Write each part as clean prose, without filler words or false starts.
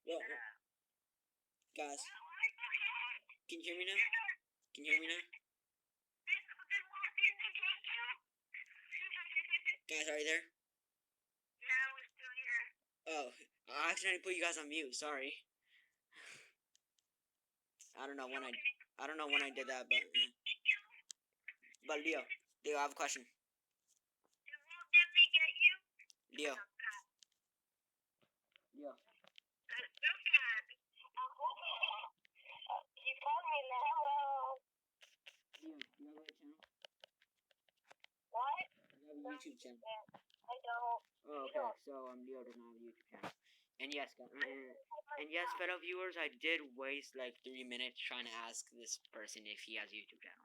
Yo, guys, can you hear me now? Can you hear me now? Guys, are you there? Yeah, we're still here. Oh, I accidentally put you guys on mute. Sorry. I don't know when I did that, but Leo, I have a question. Did we get you? Leo. So sad. You called me now. Leo, do you have a channel? What? You have a YouTube channel. I don't. Oh, okay. So Leo doesn't have a YouTube channel. And yes, fellow viewers, I did waste like 3 minutes trying to ask this person if he has a YouTube channel.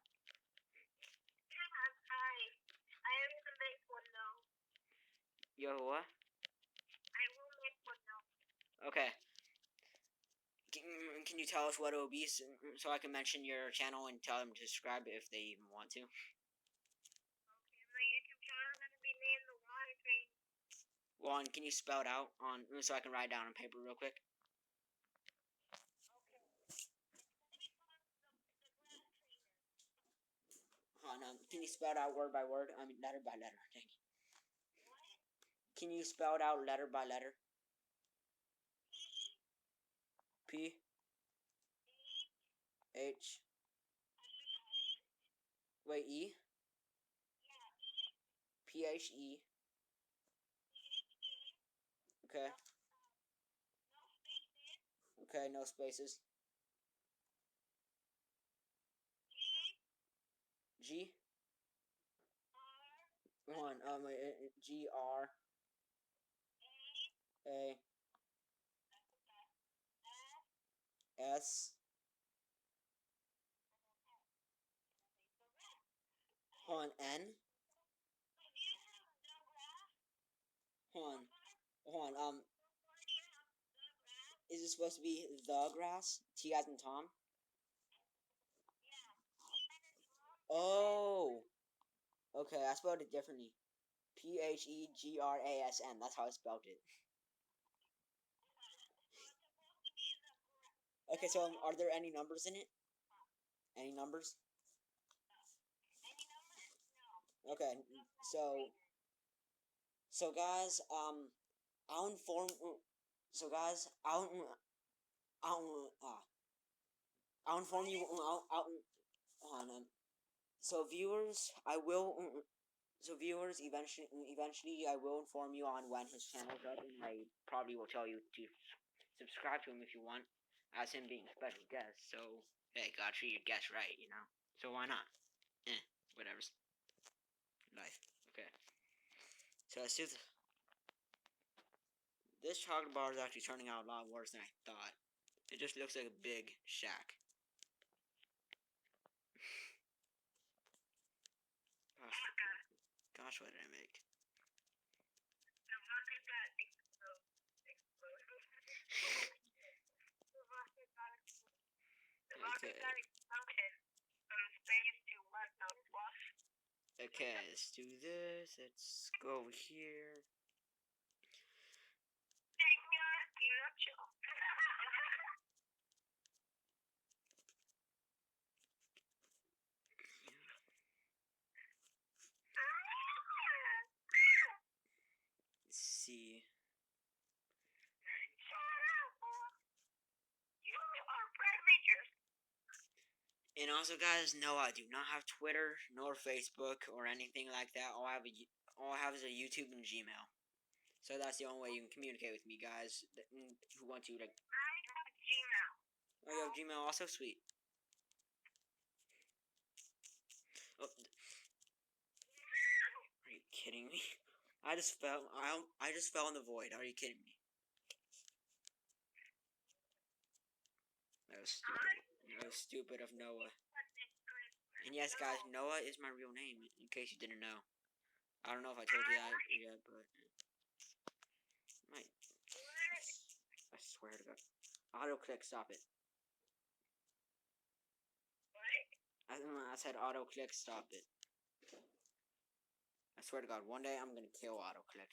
I am to make one now. Yo, what? I will make one now. Okay. Can you tell us what it will be so I can mention your channel and tell them to subscribe if they even want to? Okay, my YouTube channel is going to be named The Water Train. Juan, can you spell it out so I can write it down on paper real quick? Can you spell it out word by word? I mean, letter by letter. Thank you. Can you spell it out letter by letter? P H. Wait, E? PHE. Okay. Okay, no spaces. G? One. G R A S. Hold on, N. Hold on. Is it supposed to be the grass? T as in Tom? Oh. Okay, I spelled it differently. PHEGRASN. That's how I spelled it. Okay, so are there any numbers in it? Any numbers? Okay, so guys, I'll inform. So guys, I'll inform you. Hold on. So viewers, eventually, I will inform you on when his channel's up, and I probably will tell you to subscribe to him if you want, as him being a special guest. So hey, gotta treat your guests right, you know. So why not? Whatever's life. Okay. So let's do this chocolate bar is actually turning out a lot worse than I thought. It just looks like a big shack. Gosh, what did I make? Okay, let's do this. Let's go over here. Let's see. And also, guys, no, I do not have Twitter nor Facebook or anything like that. All I have is a YouTube and Gmail. So that's the only way you can communicate with me, guys. Who want to like? I have Gmail. Oh, you have Gmail also? Sweet. Oh, are you kidding me? I just fell in the void. Are you kidding me? That was stupid. That was stupid of Noah. And yes, guys, Noah is my real name, in case you didn't know. I don't know if I told you that yet, but I swear to God. Auto click, stop it. I said auto click, stop it. I swear to God, one day I'm gonna kill auto click.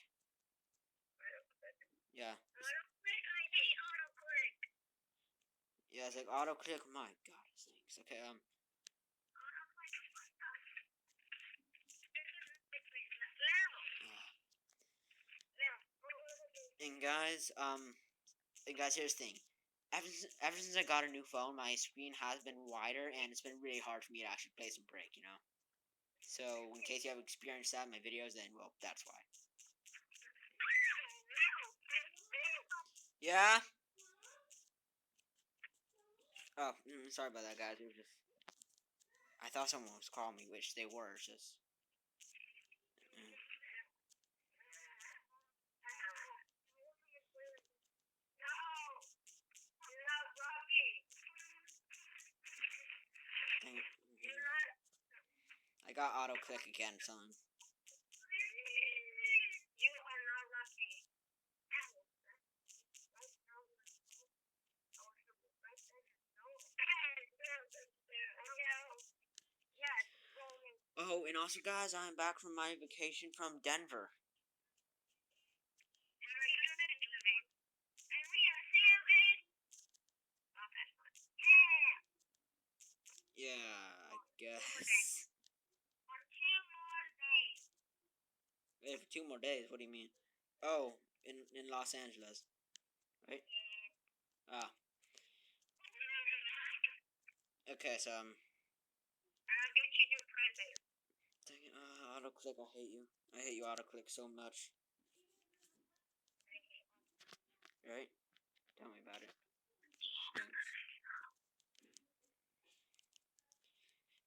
Yeah. I hate auto click. Yeah, it's like auto click. My God, thanks. Okay, and guys, here's the thing. Ever since I got a new phone, my screen has been wider, and it's been really hard for me to actually play some Brick. So in case you have experienced that in my videos, then well, that's why. Yeah. Oh, sorry about that, guys. It was just I thought someone was calling me, which they were. It's just. Mm. Dang it. I got auto click again, son. You are not lucky. Oh, and also, guys, I'm back from my vacation from Denver. Yeah, I guess. Wait, for 2 more days. What do you mean? Oh, in Los Angeles, right? Ah, okay. So dang it, auto click. I hate you. I hate you, auto click, so much. Right? Tell me about it. Thanks.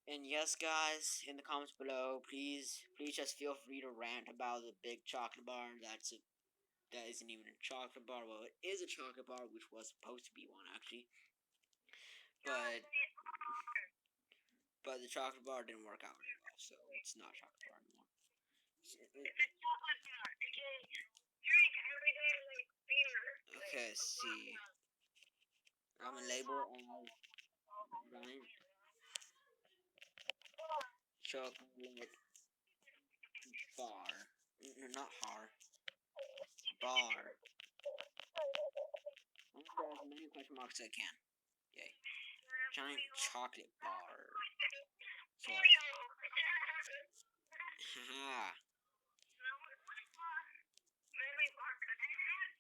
And yes, guys, in the comments below, please just feel free to rant about the big chocolate bar. That isn't even a chocolate bar. Well, it is a chocolate bar, which was supposed to be one actually, but the chocolate bar didn't work out very well, so it's not a chocolate bar anymore. Okay, see. I'm gonna label as giant chocolate bar. Not har. Bar. I'm gonna put as many question marks as I can. Yay. Giant chocolate bar. Sorry. Haha.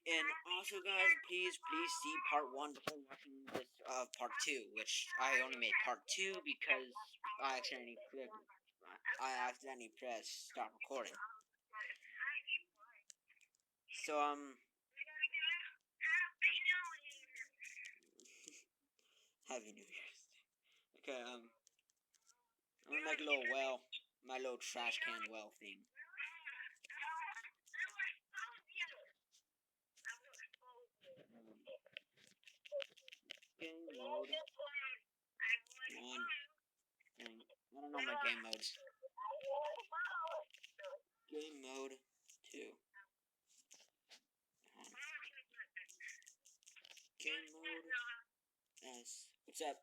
And also, guys, please see part 1 before watching this part 2, which I only made part 2 because I accidentally pressed stop recording. So Happy New Year's. Okay, I'm gonna make a little well, my little trash can well thing. Game mode 1. I don't know my game modes. Game mode 2. Game mode S. What's up?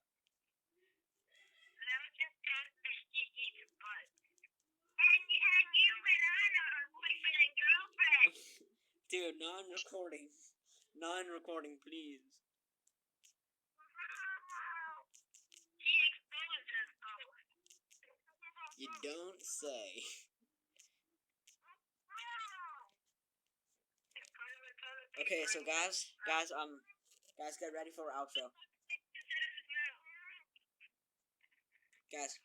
Dude, non-recording. Non-recording, please. You don't say. Okay, so guys, get ready for our outro. Guys,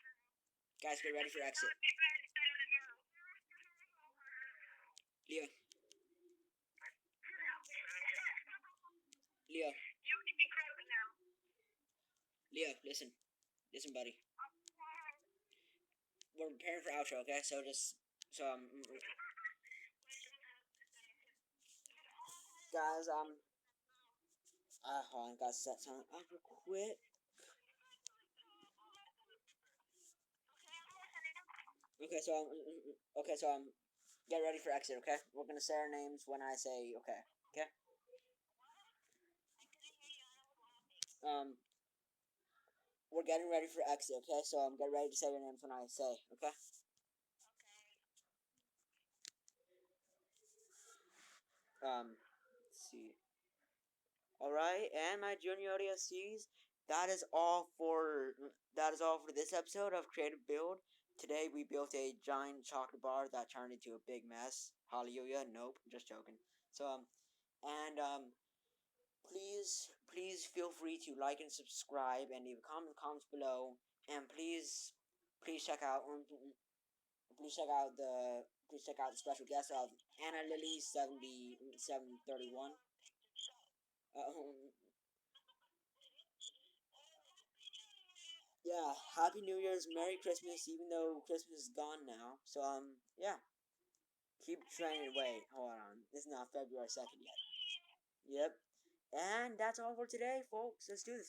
get ready for exit. Leo. Leo, listen, buddy. We're preparing for outro, okay? So guys, hold on, guys, set something up real quick. Okay, so get ready for exit, okay? We're gonna say our names when I say okay, okay? We're getting ready for exit, okay? So get ready to say your names when I say, okay? Let's see. Alright, and my junior ODSCs, that is all for this episode of Creative Build. Today we built a giant chocolate bar that turned into a big mess. Hallelujah! Nope, just joking. So and please feel free to like and subscribe and leave comments below. And please check out the special guest of Anna Lily 7731. Um, yeah, Happy New Year's, Merry Christmas, even though Christmas is gone now. So yeah, keep training. Wait, hold on, it's not February 2nd yet. Yep, and that's all for today, folks. Let's do this.